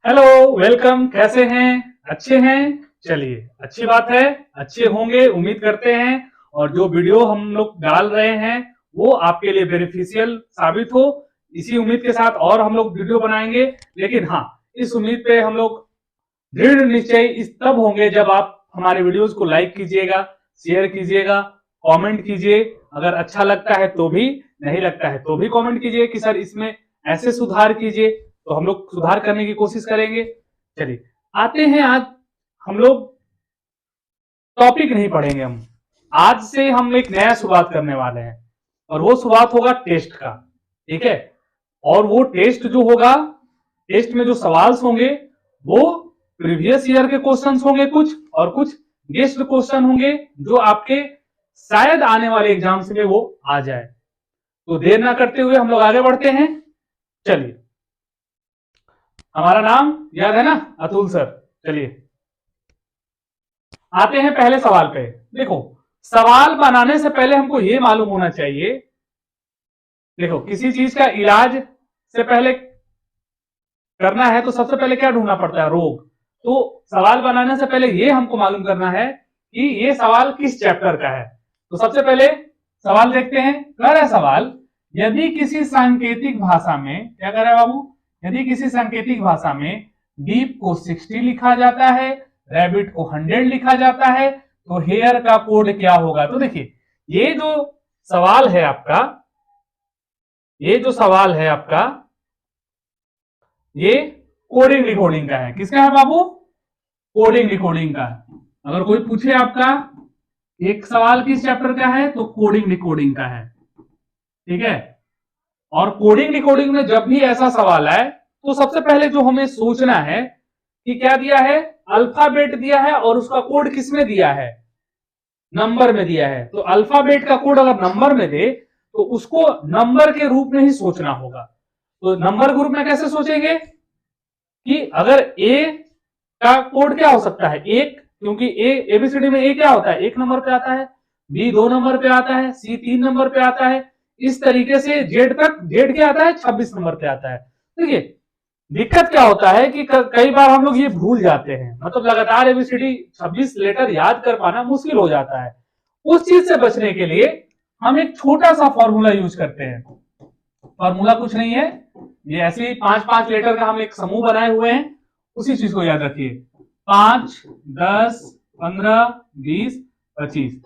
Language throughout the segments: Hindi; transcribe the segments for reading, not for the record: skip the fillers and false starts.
Hello, welcome. कैसे हैं? अच्छे हैं? चलिए, अच्छी बात है। अच्छे होंगे, उम्मीद करते हैं। और जो वीडियो हम लोग डाल रहे हैं वो आपके लिए बेनिफिशियल साबित हो, इसी उम्मीद के साथ और हम लोग वीडियो बनाएंगे। लेकिन हाँ, इस उम्मीद पे हम लोग दृढ़ निश्चय इस तब होंगे जब आप हमारे वीडियोस को लाइक कीजिएगा, शेयर कीजिएगा, कमेंट कीजिए। अगर अच्छा लगता है तो भी, नहीं लगता है तो भी कमेंट कीजिए कि सर इसमें ऐसे सुधार कीजिए, तो हम लोग सुधार करने की कोशिश करेंगे। चलिए, आते हैं। आज हम लोग टॉपिक नहीं पढ़ेंगे। हम आज से हम एक नया शुरुआत करने वाले हैं और वो शुरुआत होगा टेस्ट का। ठीक है? और वो टेस्ट जो होगा, टेस्ट में जो सवाल होंगे वो प्रीवियस ईयर के क्वेश्चंस होंगे कुछ, और कुछ गेस्ट क्वेश्चन होंगे जो आपके शायद आने वाले एग्जाम्स में वो आ जाए। तो देर ना करते हुए हम लोग आगे बढ़ते हैं। चलिए, हमारा नाम याद है ना? अतुल सर। चलिए, आते हैं पहले सवाल पे। देखो, सवाल बनाने से पहले हमको यह मालूम होना चाहिए। देखो, किसी चीज का इलाज से पहले करना है तो सबसे पहले क्या ढूंढना पड़ता है? रोग। तो सवाल बनाने से पहले यह हमको मालूम करना है कि यह सवाल किस चैप्टर का है। तो सबसे पहले सवाल देखते हैं। कह रहा है सवाल, यदि किसी सांकेतिक भाषा में, क्या कह रहा है बाबू? यदि किसी सांकेतिक भाषा में डीप को 60 लिखा जाता है, रैबिट को 100 लिखा जाता है, तो हेयर का कोड क्या होगा? तो देखिए, ये जो सवाल है आपका, ये जो सवाल है आपका, ये कोडिंग डिकोडिंग का है। किसका है बाबू? कोडिंग डिकोडिंग का। अगर कोई पूछे आपका एक सवाल किस चैप्टर का है, तो कोडिंग डिकोडिंग का है। ठीक है? और कोडिंग डिकोडिंग में जब भी ऐसा सवाल आए तो सबसे पहले जो हमें सोचना है कि क्या दिया है? अल्फाबेट दिया है, और उसका कोड किसमें दिया है? नंबर में दिया है। तो अल्फाबेट का कोड अगर नंबर में दे तो उसको नंबर के रूप में ही सोचना होगा। तो नंबर के रूप में कैसे सोचेंगे कि अगर ए का कोड क्या हो सकता है? एक, क्योंकि ए एबीसीडी में ए क्या होता है? 1 नंबर पे आता है, बी 2 नंबर पे आता है, सी 3 नंबर पे आता है। इस तरीके से जेड तक, जेड क्या आता है? 26 नंबर पे आता है। देखिए, दिक्कत क्या होता है कि कई बार हम लोग ये भूल जाते हैं, मतलब लगातार एबीसीडी 26 लेटर याद कर पाना मुश्किल हो जाता है। उस चीज से बचने के लिए हम एक छोटा सा फॉर्मूला यूज करते हैं। फॉर्मूला कुछ नहीं है, ये ऐसे ही 5-5 लेटर का हम एक समूह बनाए हुए हैं। उसी चीज को याद रखिए। 5, 10, 15, 20, 25।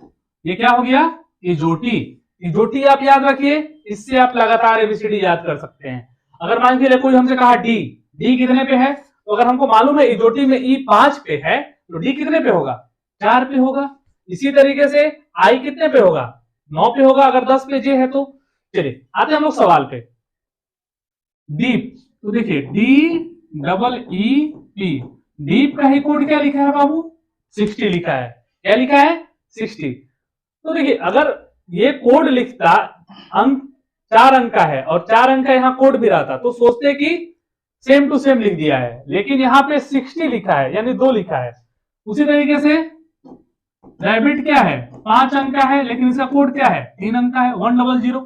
ये क्या हो गया? इजोटी। इजोटी आप याद रखिए, इससे आप लगातार एबीसीडी याद कर सकते हैं। अगर मान के लिए कोई हमसे कहा डी, डी कितने पे है, तो अगर हमको मालूम है इजोटी में ई 5 पे है, तो डी कितने पे होगा? 4 पे होगा। इसी तरीके से आई कितने पे होगा? 9 पे होगा, अगर 10 पे जे है तो। चलिए, आते हैं हम लोग सवाल पे। डीप, तो देखिए D double E P, deep का ही कोड क्या लिखा है बाबू? 60 लिखा है। क्या लिखा है? 60। तो देखिए, अगर ये कोड लिखता, अंक 4 अंक का है और 4 अंक का यहाँ कोड भी रहता, तो सोचते कि सेम टू सेम लिख दिया है, लेकिन यहाँ पे 60 लिखा है, यानी 2 लिखा है। उसी तरीके से रैबिट क्या है? 5 अंक का है, लेकिन इसका कोड क्या है? 3 अंक का है, 100।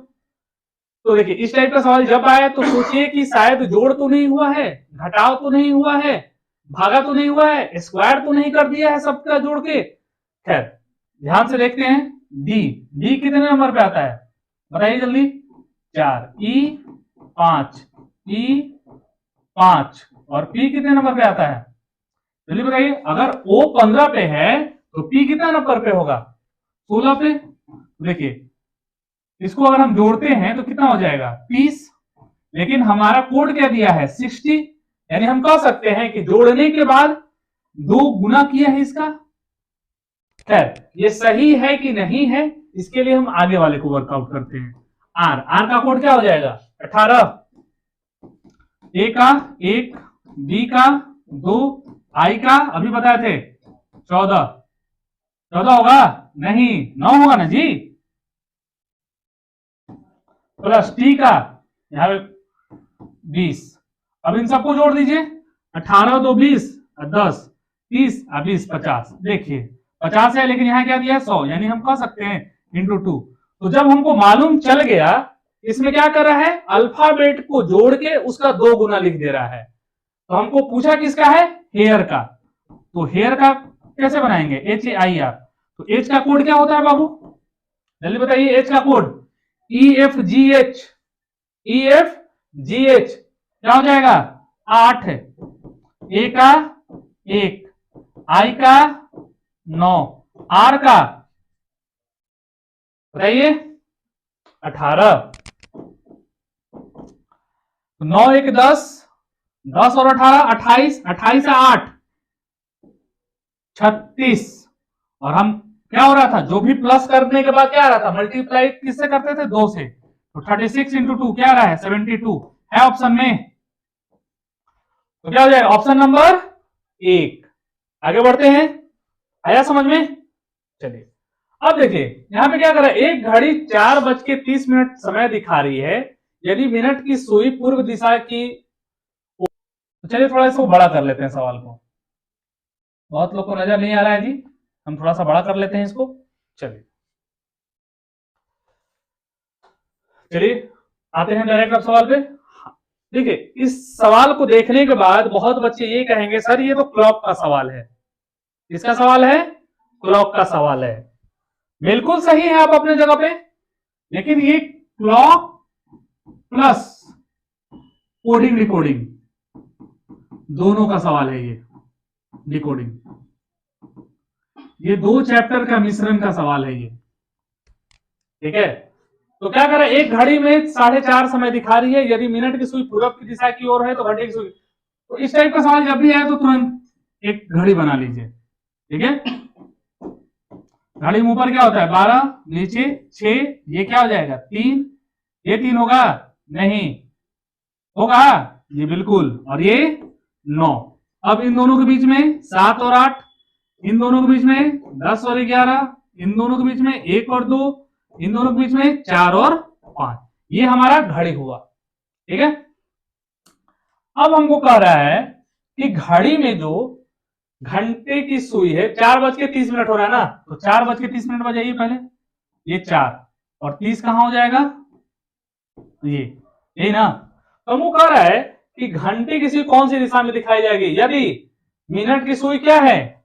तो देखिए, इस टाइप का सवाल जब आए तो सोचिए कि शायद जोड़ तो नहीं हुआ है, घटाव तो नहीं हुआ है, भागा तो नहीं हुआ है, स्क्वायर तो नहीं कर दिया है सबका जोड़ के। खैर, ध्यान से देखते हैं। डी, डी कितने नंबर पे आता है? बताइए जल्दी। 4। ई 5, ई 5, और पी कितने नंबर पे आता है? जल्दी बताइए। अगर ओ 15 पे है तो पी कितना नंबर पे होगा? 16 पे। देखिए, इसको अगर हम जोड़ते हैं तो कितना हो जाएगा? 30। लेकिन हमारा कोड क्या दिया है? 60। यानी हम कह सकते हैं कि जोड़ने के बाद 2 गुना किया है इसका। खैर, ये सही है कि नहीं है, इसके लिए हम आगे वाले को वर्कआउट करते हैं। आर, आर का कोड क्या हो जाएगा? 18। ए का 1, बी का 2, आई का अभी बताए थे 14। 14 होगा? नहीं, 9 होगा ना जी। प्लस टी का यहां पे 20। अब इन सबको जोड़ दीजिए। 18 2 20, 10 30, 20 50। देखिए 50 है, लेकिन यहां क्या दिया है? 100। यानी हम कह सकते हैं इंटू 2। तो जब हमको मालूम चल गया, इसमें क्या कर रहा है? अल्फाबेट को जोड़ के उसका 2 गुना लिख दे रहा है। तो हमको पूछा किसका है, हेयर का। तो हेयर का कैसे बनाएंगे, HAIR। तो एच का कोड क्या होता है बाबू, जल्दी बताइए, एच का कोड EFGH। EFGH क्या हो जाएगा, 8, ए का 1, आई का 9, आर का बताइए 18। 9 1 10, 10 और 18 28, 28 से 8 36। और हम क्या हो रहा था, जो भी प्लस करने के बाद क्या आ रहा था, मल्टीप्लाई किससे करते थे, 2 से। तो 36 इंटू 2 क्या आ रहा है, 72 है ऑप्शन में। तो क्या हो जाएगा, ऑप्शन नंबर 1। आगे बढ़ते हैं, आया समझ में। चलिए अब देखिए यहां पे क्या कर रहा है, एक घड़ी 4:30 समय दिखा रही है, यदि मिनट की सुई पूर्व दिशा की। तो चलिए थोड़ा इसको बड़ा कर लेते हैं सवाल को, बहुत लोग को नजर नहीं आ रहा है जी, हम थोड़ा सा बड़ा कर लेते हैं इसको। चलिए चलिए आते हैं डायरेक्ट अब सवाल पे। देखिए इस सवाल को देखने के बाद बहुत बच्चे ये कहेंगे सर ये तो क्लॉक का सवाल है। किसका सवाल है, क्लॉक का सवाल है। बिल्कुल सही है आप अपने जगह पे, लेकिन ये क्लॉक प्लस कोडिंग डिकोडिंग दोनों का सवाल है। ये डिकोडिंग, ये 2 चैप्टर का मिश्रण का सवाल है ये, ठीक है। तो क्या करें, एक घड़ी में 4:30 समय दिखा रही है, यदि मिनट की सुई पूरब की दिशा की ओर है तो घंटे की सुई। तो इस टाइप का सवाल जब भी आए तो तुरंत एक घड़ी बना लीजिए, ठीक है। घड़ी में ऊपर क्या होता है 12, नीचे 6, ये क्या हो जाएगा 3, ये 3 होगा नहीं, होगा ये बिल्कुल, और ये 9। अब इन दोनों के बीच में 7 और 8, इन दोनों के बीच में 10 और 11, इन दोनों के बीच में 1 और 2, इन दोनों के बीच में 4 और 5। ये हमारा घड़ी हुआ, ठीक है। अब हमको कह रहा है कि घड़ी में जो घंटे की सुई है 4:30 हो रहा है ना, तो 4:30 बजाइए पहले, ये 4 और 30 कहां हो जाएगा, ये यही ना। तो हमको कह रहा है कि घंटे की सुई कौन सी दिशा में दिखाई जाएगी, यदि मिनट की सुई क्या है,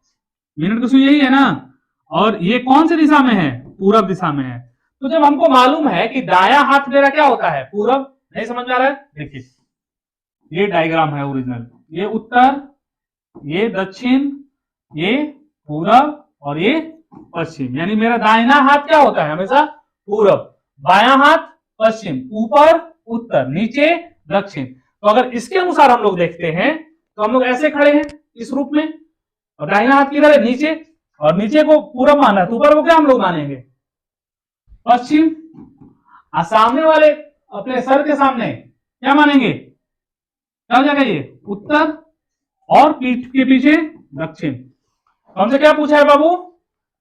मिनट की सुई यही है ना, और ये कौन सी दिशा में है, पूरब दिशा में है। तो जब हमको मालूम है कि दायां हाथ मेरा क्या होता है, पूरब, नहीं समझ में आ रहा है, देखिए ये डायग्राम है ओरिजिनल, ये उत्तर, ये दक्षिण, ये पूरब और ये पश्चिम, यानी मेरा दाहिना हाथ क्या होता है हमेशा पूरब, बायां हाथ पश्चिम, ऊपर उत्तर, नीचे दक्षिण। तो अगर इसके अनुसार हम लोग देखते हैं तो हम लोग ऐसे खड़े हैं इस रूप में, और दाहिना हाथ किधर है, नीचे, और नीचे को पूरब माना है, तो ऊपर को क्या हम लोग मानेंगे, पश्चिम। और सामने वाले अपने सर के सामने क्या मानेंगे, क्या हो जाएगा ये उत्तर, और पीठ के पीछे दक्षिण। हमसे क्या पूछा है बाबू,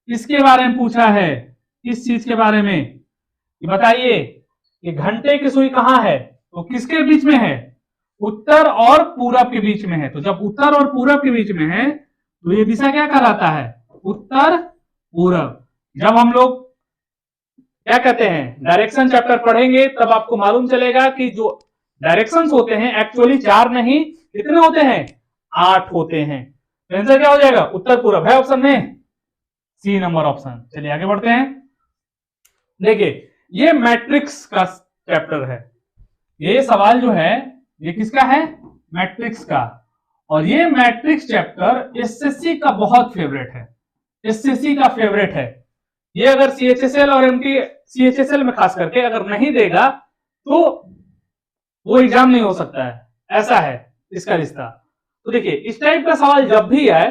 इसके बारे में पूछा है, इस चीज के बारे में बताइए कि घंटे की सुई कहां है, तो किसके बीच में है, उत्तर और पूरब के बीच में है। तो जब उत्तर और पूरब के बीच में है तो ये दिशा क्या कहलाता है, उत्तर पूरब। जब हम लोग क्या कहते हैं डायरेक्शन चैप्टर पढ़ेंगे तब आपको मालूम चलेगा कि जो डायरेक्शंस होते हैं एक्चुअली 4 नहीं, कितने होते हैं, 8 होते हैं। तो आंसर क्या हो जाएगा, उत्तर पूरब है ऑप्शन में, सी नंबर ऑप्शन। चलिए आगे बढ़ते हैं। देखिए ये मैट्रिक्स का चैप्टर है, ये सवाल जो है ये किसका है, मैट्रिक्स का। और ये मैट्रिक्स चैप्टर एसएससी का बहुत फेवरेट है, एसएससी का फेवरेट है। ये अगर सीएचएसएल और एमटी, सीएचएसएल में खास करके अगर नहीं देगा तो वो एग्जाम नहीं हो सकता है, ऐसा है इसका रिश्ता। तो देखिए इस टाइप का सवाल जब भी आए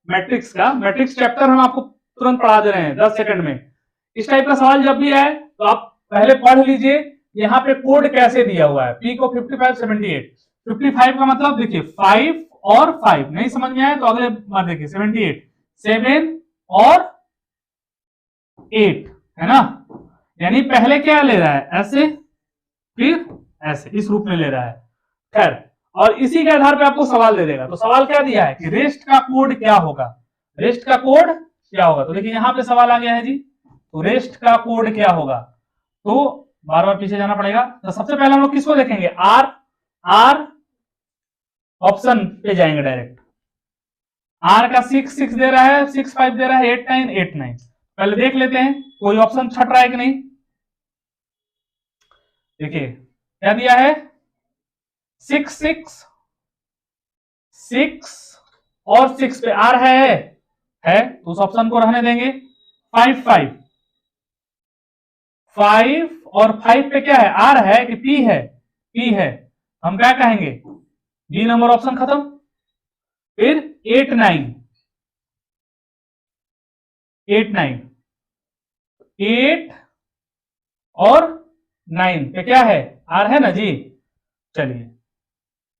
मैट्रिक्स का, मैट्रिक्स चैप्टर हम आपको तुरंत पढ़ा दे रहे हैं 10 सेकंड में, इस टाइप का सवाल जब भी आए तो आप पहले पढ़ लीजिए यहाँ पे कोड कैसे दिया हुआ है, पी को 55 78, 55 का मतलब देखिए 5 और 5, नहीं समझ में आए तो अगले बार देखिए 78, 7 और 8 है ना, यानी पहले क्या ले रहा है ऐसे, फिर ऐसे, इस रूप में ले रहा है। खैर, और इसी के आधार पे आपको सवाल दे देगा। तो सवाल क्या दिया है कि रेस्ट का कोड क्या होगा, रेस्ट का कोड क्या होगा। तो देखिए यहां पे सवाल आ गया है जी, तो रेस्ट का कोड क्या होगा, तो बार बार पीछे जाना पड़ेगा। तो सबसे पहले हम लोग किसको देखेंगे, आर, आर ऑप्शन पे जाएंगे डायरेक्ट। आर का 6 दे रहा है, 6 5 दे रहा है, 8 9 8 9। पहले देख लेते हैं कोई ऑप्शन छट रहा है कि नहीं। देखिए क्या दिया है, 6 6 6 और 6 पे आर है तो उस ऑप्शन को रहने देंगे। 5 5 5 और 5 पे क्या है, आर है कि पी है, पी है, हम क्या कहेंगे, बी नंबर ऑप्शन खत्म। फिर 8 9 8 9 8 और 9 पे क्या है, आर है ना जी। चलिए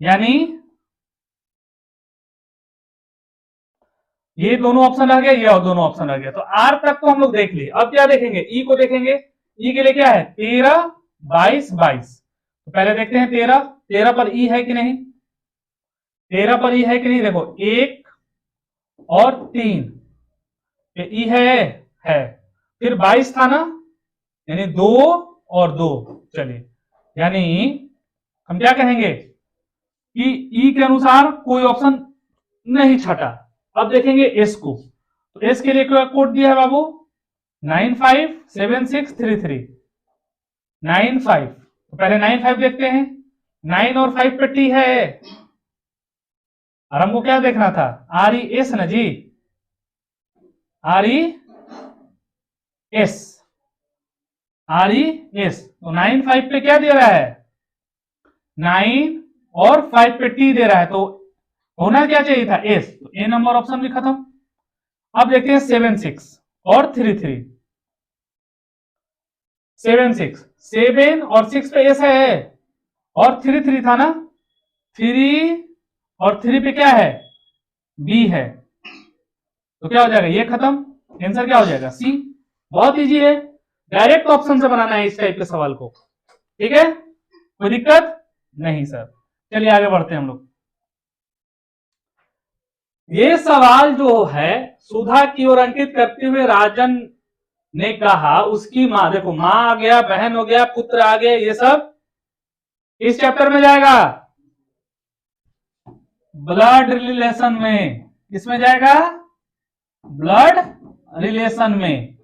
यानी ये दोनों ऑप्शन रह गया, ये और दोनों ऑप्शन रह गया। तो आर तक तो हम लोग देख लिए। अब क्या देखेंगे, ई को देखेंगे। ई के लिए क्या है, 13 22 22। तो पहले देखते हैं 13 13 पर ई है कि नहीं, 13 पर ई है कि नहीं। देखो 1 और 3 पे ई है। फिर 22 था ना, यानी 2 और 2। चलिए यानी हम क्या कहेंगे कि ई के अनुसार कोई ऑप्शन नहीं छटा। अब देखेंगे एस को, तो एस के लिए क्या कोड दिया है बाबू, 957633 95। तो पहले 95 देखते हैं, 9 और 5 पे टी है और हमको क्या देखना था, आर ई एस ना जी, R E S, R E S. तो 9 5 पे क्या दे रहा है, 9 और 5 पे टी दे रहा है, तो होना क्या चाहिए था, एस। तो ए नंबर ऑप्शन भी खत्म। अब देखते हैं 7 6 और 3 3। 7 6 7 और 6 पे एस है और 3 3 था ना, 3 और 3 पे क्या है, बी है। तो क्या हो जाएगा, ये खत्म। आंसर क्या हो जाएगा, सी। बहुत इजी है, डायरेक्ट ऑप्शन से बनाना है इस टाइप के सवाल को। ठीक है, कोई दिक्कत नहीं सर। चलिए आगे बढ़ते हैं हम लोग। ये सवाल जो है सुधा की ओर अंकित करते हुए राजन ने कहा उसकी मां, देखो मां आ गया, बहन हो गया, पुत्र आ गया, ये सब इस चैप्टर में जाएगा, ब्लड रिलेशन में। किसमें जाएगा, ब्लड रिलेशन में।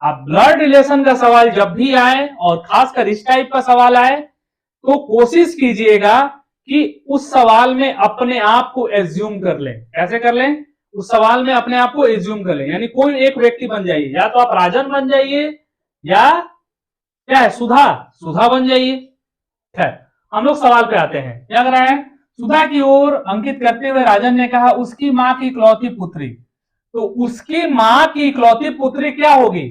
अब ब्लड रिलेशन का सवाल जब भी आए और खासकर इस टाइप का सवाल आए तो कोशिश कीजिएगा कि उस सवाल में अपने आप को एज्यूम कर लें। कैसे कर लें, उस सवाल में अपने आप को एज्यूम कर लें, यानी कोई एक व्यक्ति बन जाइए, या तो आप राजन बन जाइए या क्या है, सुधा बन जाइए। खैर हम लोग सवाल पे आते हैं, क्या कर रहे हैं, सुधा की ओर अंकित करते हुए राजन ने कहा उसकी मां की इकलौती पुत्री। तो उसकी मां की इकलौती पुत्री क्या होगी,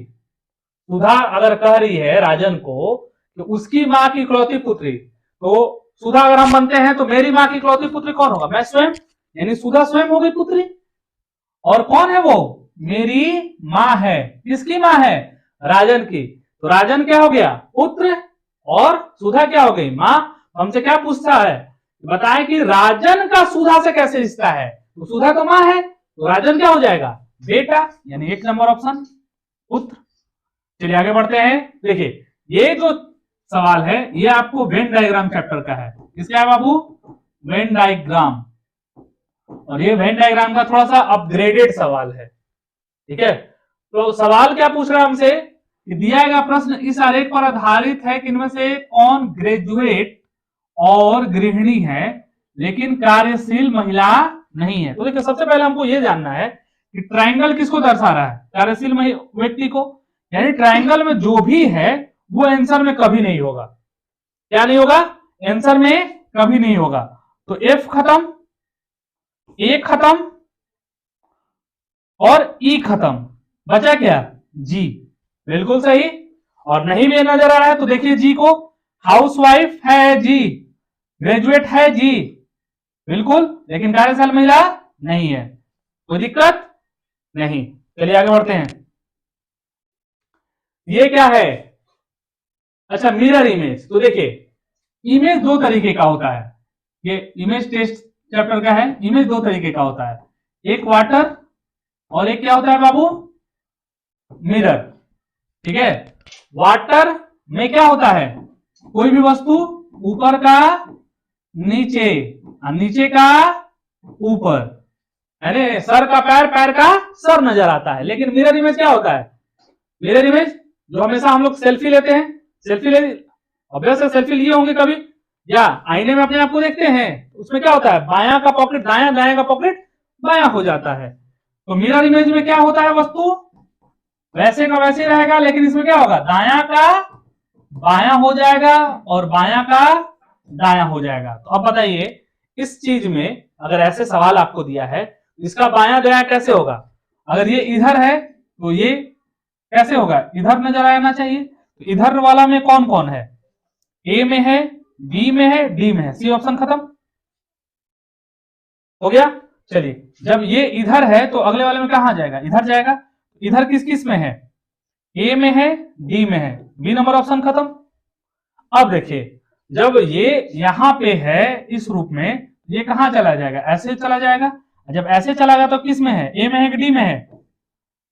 सुधा अगर कह रही है राजन को कि उसकी मां की इकलौती पुत्री, तो सुधा अगर हम बनते हैं तो मेरी मां की इकलौती पुत्री कौन होगा, मैं स्वयं, यानी सुधा स्वयं हो गई पुत्री। और कौन है वो, मेरी मां है। किसकी मां है, राजन की। तो राजन क्या हो गया, पुत्र, और सुधा क्या हो गई, मां। हमसे क्या पूछता है, बताएं कि राजन का सुधा से कैसे रिश्ता है। तो सुधा तो मां है, तो राजन क्या हो जाएगा, बेटा, यानी 1 नंबर ऑप्शन पुत्र। चलिए आगे बढ़ते हैं। देखिए ये जो सवाल है ये आपको वेन डायग्राम चैप्टर का है। किसका है बाबू, वेन डायग्राम। और ये वेन डायग्राम का थोड़ा सा अपग्रेडेड सवाल है। ठीक है, तो सवाल क्या पूछ रहा है हमसे कि दिया गया प्रश्न इस आरेख पर आधारित है कि इनमें से कौन ग्रेजुएट और गृहिणी है लेकिन कार्यशील महिला नहीं है। तो देखिए सबसे पहले हमको यह जानना है कि ट्राइंगल किसको दर्शा रहा है, कार्यशील व्यक्ति को, यानी ट्राइंगल में जो भी है वो आंसर में कभी नहीं होगा। क्या नहीं होगा, आंसर में कभी नहीं होगा। तो एफ खत्म, ए खत्म और ई खत्म, बचा क्या, जी। बिल्कुल सही। और नहीं भी नजर आ रहा है तो देखिए जी को, हाउसवाइफ है जी, ग्रेजुएट है जी, बिल्कुल, लेकिन कार्यशील महिला नहीं है। कोई दिक्कत नहीं। चलिए आगे बढ़ते हैं। ये क्या है, अच्छा मिरर इमेज। तो देखिए इमेज 2 तरीके का होता है, ये इमेज टेस्ट चैप्टर का है। इमेज 2 तरीके का होता है, एक वाटर और एक क्या होता है बाबू, मिरर। ठीक है, वाटर में क्या होता है, कोई भी वस्तु ऊपर का नीचे और नीचे का ऊपर, यानी सर का पैर, पैर का सर नजर आता है। लेकिन मिरर इमेज क्या होता है? मिरर इमेज जो हमेशा हम लोग सेल्फी लेते हैं, सेल्फी ले ऑब्वियस है, सेल्फी लिए होंगे कभी, या आईने में अपने आप को देखते हैं, उसमें क्या होता है? बायां का पॉकेट दायां, दायां का पॉकेट बायां हो जाता है। तो मिरर इमेज में क्या होता है? वस्तु वैसे का वैसे ही रहेगा, लेकिन इसमें क्या होगा? दायां का बायां हो जाएगा और बायां का दायां हो जाएगा। तो अब बताइए, इस चीज में अगर ऐसे सवाल आपको दिया है, इसका बायां दायां कैसे होगा? अगर ये इधर है तो ये कैसे होगा? इधर नजर आना चाहिए। तो इधर वाला में कौन कौन है? ए में है, बी में है, डी में है। सी ऑप्शन खत्म हो गया। चलिए, जब ये इधर है तो अगले वाले में कहां जाएगा? इधर जाएगा। इधर किस किस में है? ए में है, डी में है, बी नंबर ऑप्शन खत्म। अब देखिए, जब ये यहां पे है इस रूप में, ये कहां चला जाएगा? ऐसे चला जाएगा। जब ऐसे चला गया तो किस में है? ए में है कि डी में है?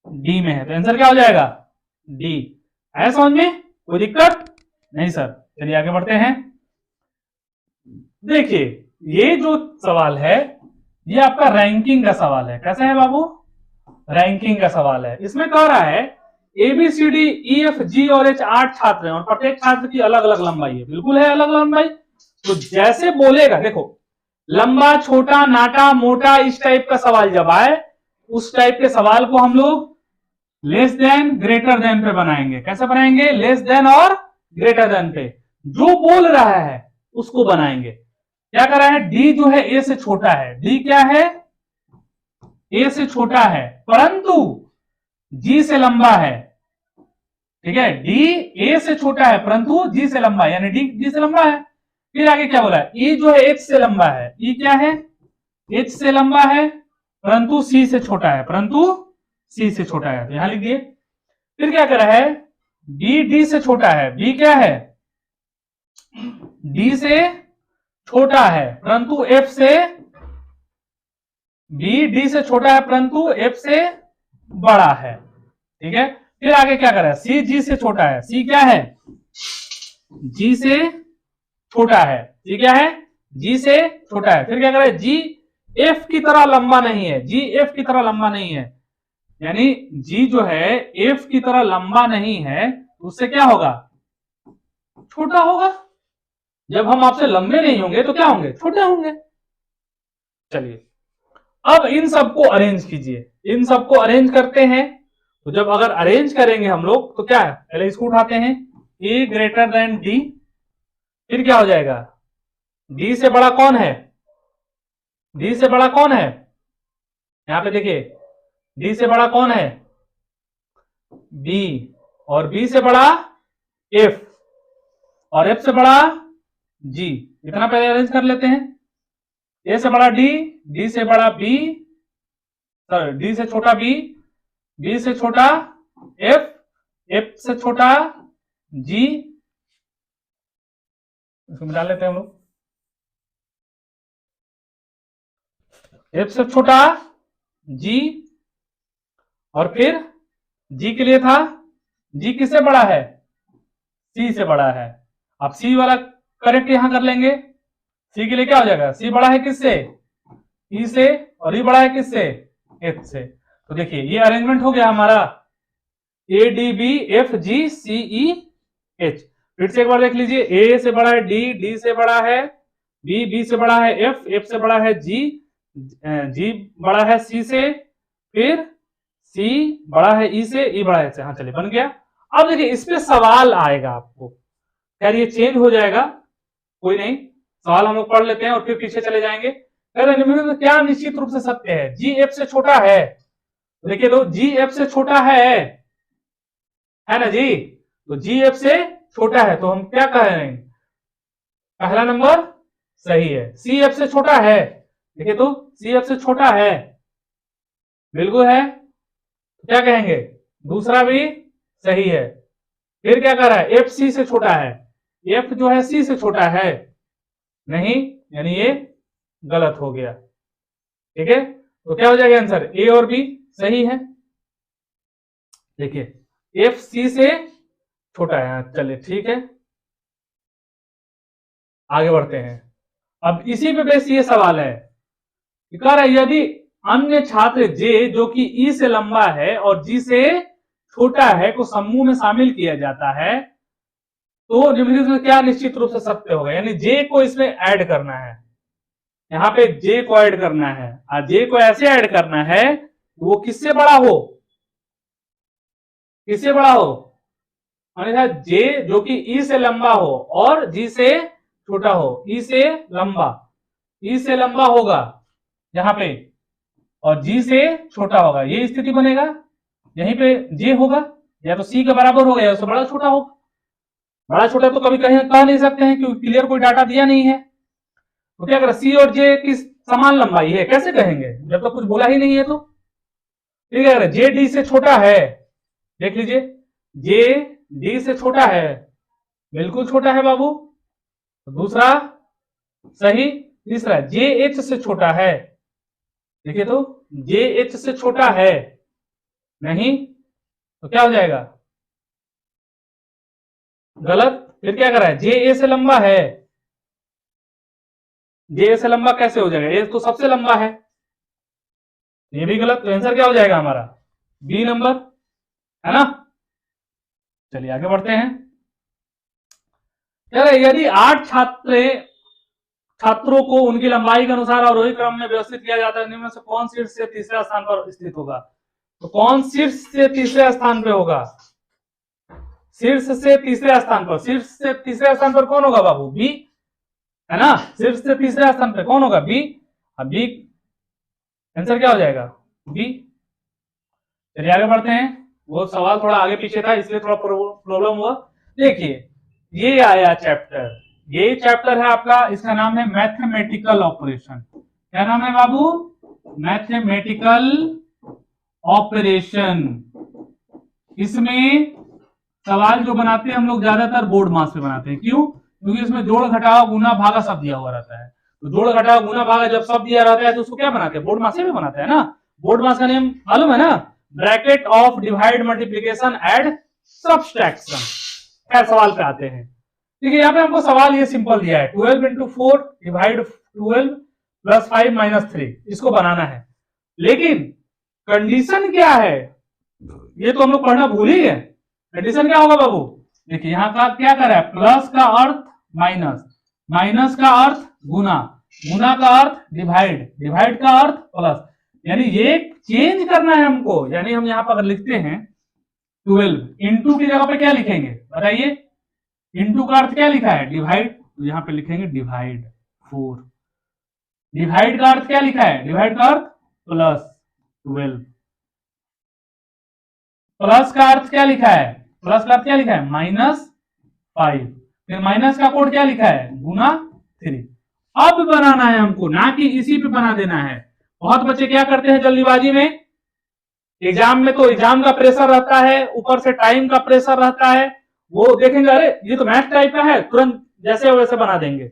डी में है। तो आंसर क्या हो जाएगा? डी। है समझ में? कोई दिक्कत नहीं सर। चलिए आगे बढ़ते हैं। देखिए, ये जो सवाल है ये आपका रैंकिंग का सवाल है। कैसा है बाबू? रैंकिंग का सवाल है। इसमें कह रहा है ABCD EFG और H 8 छात्र हैं और प्रत्येक छात्र की अलग अलग लंबाई है। बिल्कुल है अलग अलग लंबाई। तो जैसे बोलेगा, देखो, लंबा, छोटा, नाटा, मोटा, इस टाइप का सवाल जब आए, उस टाइप के सवाल को हम लोग लेस देन ग्रेटर देन पे बनाएंगे। कैसे बनाएंगे? लेस देन और ग्रेटर देन पे जो बोल रहा है उसको बनाएंगे। क्या कर रहा है? डी जो है ए से छोटा है। डी क्या है? ए से छोटा है, परंतु जी से लंबा है। ठीक है, डी ए से छोटा है परंतु जी से लंबा है, यानी डी जी से लंबा है। फिर आगे क्या बोला है? ई जो है एच से लंबा है। ई क्या है? एच से लंबा है परंतु सी से छोटा है, परंतु सी से छोटा है। तो यहां लिख दिए। फिर क्या कर रहा है? बी डी से छोटा है। बी क्या है? डी से छोटा है परंतु एफ से, बी डी से छोटा है परंतु एफ से बड़ा है। ठीक है, फिर आगे क्या कर रहा है? सी जी से छोटा है। सी क्या है? जी से छोटा है। सी क्या है? जी से छोटा है। फिर क्या कर रहा है? जी एफ की तरह लंबा नहीं है। जी एफ की तरह लंबा नहीं है, यानी जी जो है एफ की तरह लंबा नहीं है, तो उससे क्या होगा? छोटा होगा। जब हम आपसे लंबे नहीं होंगे तो क्या होंगे? छोटे होंगे। चलिए, अब इन सबको अरेंज कीजिए। इन सबको अरेंज करते हैं। तो जब अगर अरेंज करेंगे हम लोग तो क्या है? पहले इसको उठाते हैं, ए ग्रेटर देन डी। फिर क्या हो जाएगा? डी से बड़ा कौन है? डी से बड़ा कौन है? यहां पे देखिए, डी से बड़ा कौन है? बी। और बी से बड़ा एफ, और एफ से बड़ा जी। इतना पहले अरेंज कर लेते हैं। ए से बड़ा डी, डी से बड़ा बी, सर डी से छोटा बी, बी से छोटा एफ, एफ से छोटा जी। इसको मिला लेते हैं हम लोग। एफ से छोटा जी, और फिर जी के लिए था, जी किससे बड़ा है? सी से बड़ा है। अब सी वाला करेक्ट यहां कर लेंगे। सी के लिए क्या हो जाएगा? सी बड़ा है किससे? ई से, और ई बड़ा है किससे? एफ से। तो देखिए, ये अरेंजमेंट हो गया हमारा A D B F G C E H. फिर से एक बार देख लीजिए, ए से बड़ा है डी, डी से बड़ा है बी, बी से बड़ा है एफ, एफ से बड़ा है जी, जी बड़ा है सी से, फिर सी बड़ा है ई से, ई बड़ा है से। हाँ चलिए, बन गया। अब देखिए, इस पे सवाल आएगा आपको। यार ये चेंज हो जाएगा, कोई नहीं, सवाल हम लोग पढ़ लेते हैं और फिर पीछे चले जाएंगे। तो क्या निश्चित रूप से सत्य है? जी एफ से छोटा है। देखिए, तो जी एफ से छोटा है ना जी? तो जी एफ से छोटा है, तो हम क्या कह रहे हैं? पहला नंबर सही है। सी एफ से छोटा है। देखिए, तो सी एफ से छोटा है, बिल्कुल है, तो क्या कहेंगे? दूसरा भी सही है। फिर क्या कर रहा है? एफ सी से छोटा है। एफ जो है सी से छोटा है नहीं, यानी ये गलत हो गया। ठीक है, तो क्या हो जाएगा आंसर? ए और बी सही है। देखिए, एफ सी से छोटा है। चलिए ठीक है, आगे बढ़ते हैं। अब इसी पे बेस ये सवाल है, कह रहा है यदि अन्य छात्र जे जो कि ई से लंबा है और जी से छोटा है को समूह में शामिल किया जाता है तो निम्नलिखित में क्या निश्चित रूप से सत्य होगा, यानी जे को इसमें ऐड करना है, यहाँ पे जे को ऐड करना है और जे को ऐसे ऐड करना है वो किससे बड़ा हो, किससे बड़ा हो, अन्यथा जे जो कि ई से लंबा हो और जी से छोटा हो, ई से लंबा होगा यहां पे और जी से छोटा होगा, ये स्थिति बनेगा, यहीं पे जे होगा या तो सी के बराबर होगा या उससे बड़ा छोटा होगा। बड़ा छोटा तो कभी कह नहीं सकते हैं क्योंकि क्लियर कोई डाटा दिया नहीं है, तो क्या करें सी और जे की समान लंबाई है कैसे कहेंगे जब तक कुछ बोला ही नहीं है। तो ठीक है, जे डी से छोटा है, देख लीजिए जे डी से छोटा है, बिल्कुल छोटा है बाबू, दूसरा सही, तीसरा जे एच से छोटा है, देखिए तो जे एच से छोटा है नहीं, तो क्या हो जाएगा गलत। फिर क्या करा है जे ए से लंबा है, जे ए से लंबा कैसे हो जाएगा, ए तो सबसे लंबा है, ये भी गलत, तो आंसर क्या हो जाएगा हमारा बी नंबर, है ना। चलिए आगे बढ़ते हैं, यदि 8 छात्रों को उनकी लंबाई के अनुसार अवरोही क्रम में व्यवस्थित किया जाता है, निम्न में से कौन शीर्ष से तीसरे स्थान पर स्थित होगा, तो कौन शीर्ष से तीसरे स्थान पे होगा, शीर्ष से तीसरे स्थान पर, शीर्ष से तीसरे स्थान पर कौन होगा बाबू बी, है ना, शीर्ष से तीसरे स्थान पर कौन होगा बी, अब बी आंसर क्या हो जाएगा बी। चलिए आगे बढ़ते हैं, वो सवाल थोड़ा आगे पीछे था इसलिए थोड़ा प्रॉब्लम हुआ। देखिए ये आया चैप्टर, ये चैप्टर है आपका, इसका नाम है मैथमेटिकल ऑपरेशन, क्या नाम है बाबू मैथमेटिकल ऑपरेशन। इसमें सवाल जो बनाते हैं हम लोग ज्यादातर बोर्ड मास पे बनाते हैं, क्यों, क्योंकि इसमें जोड़ घटाव गुना भागा सब दिया हुआ रहता है, तो जोड़ घटाव गुना भागा जब सब दिया रहता है तो उसको क्या बनाते हैं बोर्ड मास में बनाते हैं ना, बोर्ड मास का नेम मालूम है ना, bracket of divide multiplication add subtraction. खैर सवाल पे आते हैं, ठीक है, यहाँ पे हमको सवाल ये सिंपल दिया है 12 इंटू 4 डिवाइड 12 प्लस 5 माइनस 3, इसको बनाना है, लेकिन कंडीशन क्या है ये तो हम लोग पढ़ना भूल ही गए। कंडीशन क्या होगा बाबू, देखिए यहाँ का क्या कर रहा है, प्लस का अर्थ माइनस, माइनस का अर्थ गुना, गुना का अर्थ डिवाइड, डिवाइड का अर्थ प्लस, यानी ये चेंज करना है हमको, यानी हम यहाँ पर लिखते हैं 12 इंटू की जगह पे क्या लिखेंगे बताइए, इंटू का अर्थ क्या लिखा है डिवाइड, तो यहाँ पे लिखेंगे डिवाइड 4, डिवाइड का अर्थ क्या लिखा है, डिवाइड का अर्थ प्लस 12, प्लस का अर्थ क्या लिखा है, प्लस का अर्थ क्या लिखा है -5, फिर माइनस का कोड क्या लिखा है गुना 3। अब बनाना है हमको, ना कि इसी पे बना देना है। बहुत बच्चे क्या करते हैं जल्दीबाजी में, एग्जाम में तो एग्जाम का प्रेशर रहता है, ऊपर से टाइम का प्रेशर रहता है, वो देखेंगे अरे ये तो मैथ टाइप का है, तुरंत जैसे वैसे बना देंगे,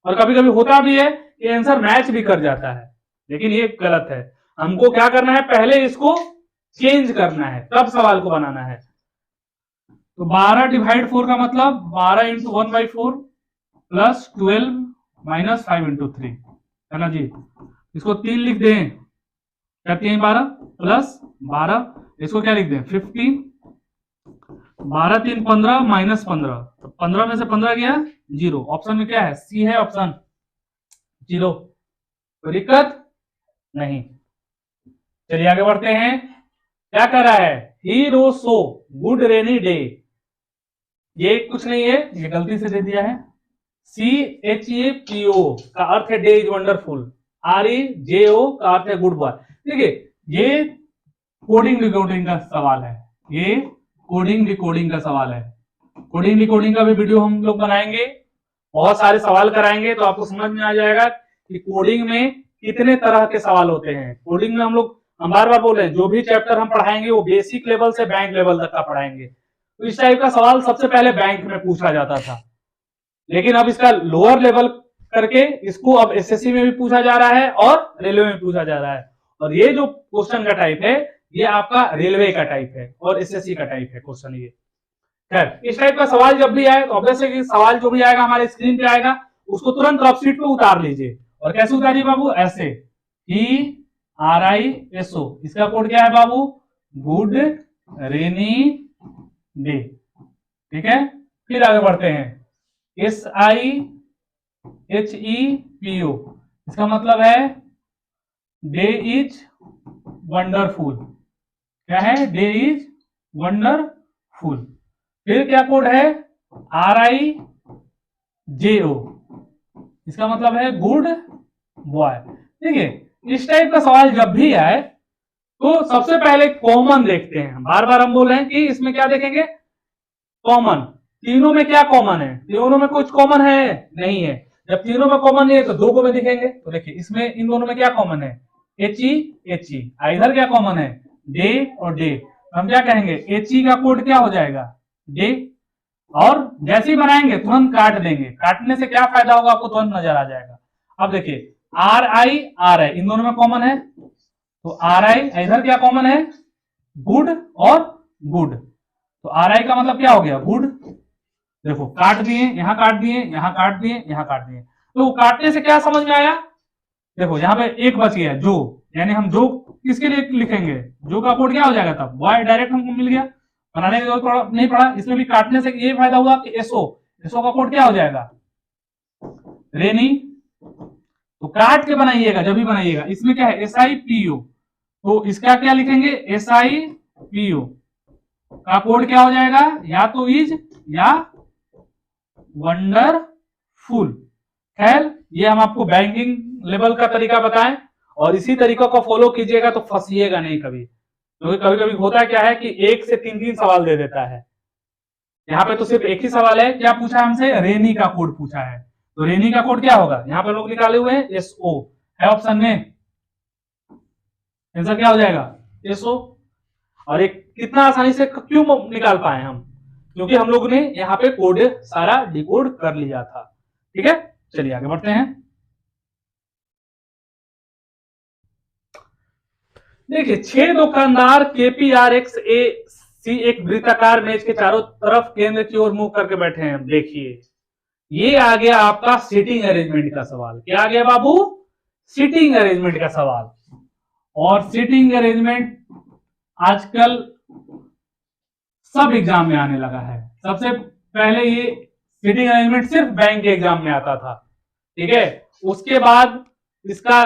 और कभी कभी होता भी है कि आंसर मैच भी कर जाता है, लेकिन ये गलत है। हमको क्या करना है, पहले इसको चेंज करना है तब सवाल को बनाना है। तो 12 डिवाइड 4 का मतलब 12 इंटू 1/4 प्लस 12 माइनस 5 इंटू 3, है ना जी, इसको 3 लिख दें, क्या 3 12 प्लस 12, इसको क्या लिख दें 15, 12 3 15 माइनस 15, तो 15 में से 15 गया 0, ऑप्शन में क्या है सी है ऑप्शन 0, कोई दिक्कत नहीं। चलिए आगे बढ़ते हैं, क्या कर रहा है ही रो सो गुड रेनी डे, ये कुछ नहीं है, ये गलती से दे दिया है, CHEPO का अर्थ है डे इज वंडरफुल, REJO का अर्थ है गुड बॉय। देखिए ये कोडिंग डिकोडिंग का सवाल है, ये कोडिंग डिकोडिंग का सवाल है, कोडिंग डिकोडिंग का भी वीडियो हम लोग बनाएंगे, बहुत सारे सवाल कराएंगे तो आपको समझ में आ जाएगा कि कोडिंग में कितने तरह के सवाल होते हैं। कोडिंग में हम बार बार बोल रहे हैं जो भी चैप्टर हम पढ़ाएंगे वो बेसिक लेवल से बैंक लेवल तक का पढ़ाएंगे, तो इस टाइप का सवाल सबसे पहले बैंक में पूछा जाता था, लेकिन अब इसका लोअर लेवल करके इसको अब एसएससी में भी पूछा जा रहा है और रेलवे में पूछा जा रहा है, और ये जो क्वेश्चन का टाइप है ये आपका रेलवे का टाइप है और एसएससी का टाइप है क्वेश्चन ये। खैर इस टाइप का सवाल जब भी आए तो ऑब्वियसली सवाल जो भी आएगा हमारे स्क्रीन पे आएगा, उसको तुरंत रफ शीट पे उतार लीजिए। और कैसे उतारिए बाबू, ऐसे TRISO, इसका कोड क्या है बाबू, गुड रेनी डे। ठीक है, फिर आगे बढ़ते हैं, SIHEPO, इसका मतलब है डे इज वंडरफुल। क्या है, डे इज वंडरफुल। फिर क्या कोड है, RIJO, इसका मतलब है गुड बॉय। ठीक है, इस टाइप का सवाल जब भी आए तो सबसे पहले कॉमन देखते हैं। बार बार हम बोल रहे हैं कि इसमें क्या देखेंगे, कॉमन। तीनों में क्या कॉमन है, तीनों में कुछ कॉमन है नहीं है। जब तीनों में कॉमन नहीं है तो दो को में दिखेंगे। तो देखिए इसमें इन दोनों में क्या कॉमन है, HE HE। इधर क्या कॉमन है, डे और डे। हम क्या कहेंगे, HE का कोड क्या हो जाएगा, डे। और जैसे ही बनाएंगे तुरंत काट देंगे, काटने से क्या फायदा होगा आपको तुरंत नजर आ जाएगा। अब देखिए RI इन दोनों में कॉमन है, तो RI इधर क्या कॉमन है, गुड और गुड। तो RI का मतलब क्या हो गया, गुड। देखो काट दिए, यहां काट दिए, यहां काट दिए, यहां काट दिए। तो काटने से क्या समझ में आया, देखो यहां पे एक बच गया जो, यानी हम जो किसके लिए लिखेंगे, जो का कोड क्या हो जाएगा, तब वाई डायरेक्ट हमको मिल गया, बनाने की जरूरत नहीं पड़ा। इसमें भी काटने से ये फायदा हुआ कि एसओ का कोड क्या हो जाएगा, रेनी। तो काट के बनाइएगा जब भी बनाइएगा। इसमें क्या है, SIPO, तो इसका क्या लिखेंगे, SIPO का कोड क्या हो जाएगा, या तो इज या वंडरफुल। खैर ये हम आपको बैंकिंग लेवल का तरीका बताएं, और इसी तरीका को फॉलो कीजिएगा तो फंसिएगा नहीं कभी। क्योंकि कभी कभी होता क्या है कि एक से तीन तीन सवाल दे देता है। यहाँ पे तो सिर्फ एक ही सवाल है, क्या पूछा हमसे, रेनी का कोड पूछा है। तो रेनी का कोड क्या होगा, यहाँ पे लोग निकाले हुए हैं SO है ऑप्शन में, आंसर क्या हो जाएगा, SO। और एक कितना आसानी से क्यों निकाल पाए हम, क्योंकि हम लोग ने यहाँ पे कोड सारा डिकोड कर लिया था। ठीक है, चलिए आगे बढ़ते हैं। देखिए 6 दुकानदार KPRXAC एक वृत्ताकार मेज के चारों तरफ केंद्र की ओर मुंह करके बैठे हैं। देखिए ये आ गया आपका सीटिंग अरेंजमेंट का सवाल। क्या आ गया बाबू, सीटिंग अरेंजमेंट का सवाल। और सीटिंग अरेंजमेंट आजकल सब एग्जाम में आने लगा है। सबसे पहले ये सीटिंग अरेंजमेंट सिर्फ बैंक के एग्जाम में आता था, ठीक है। उसके बाद इसका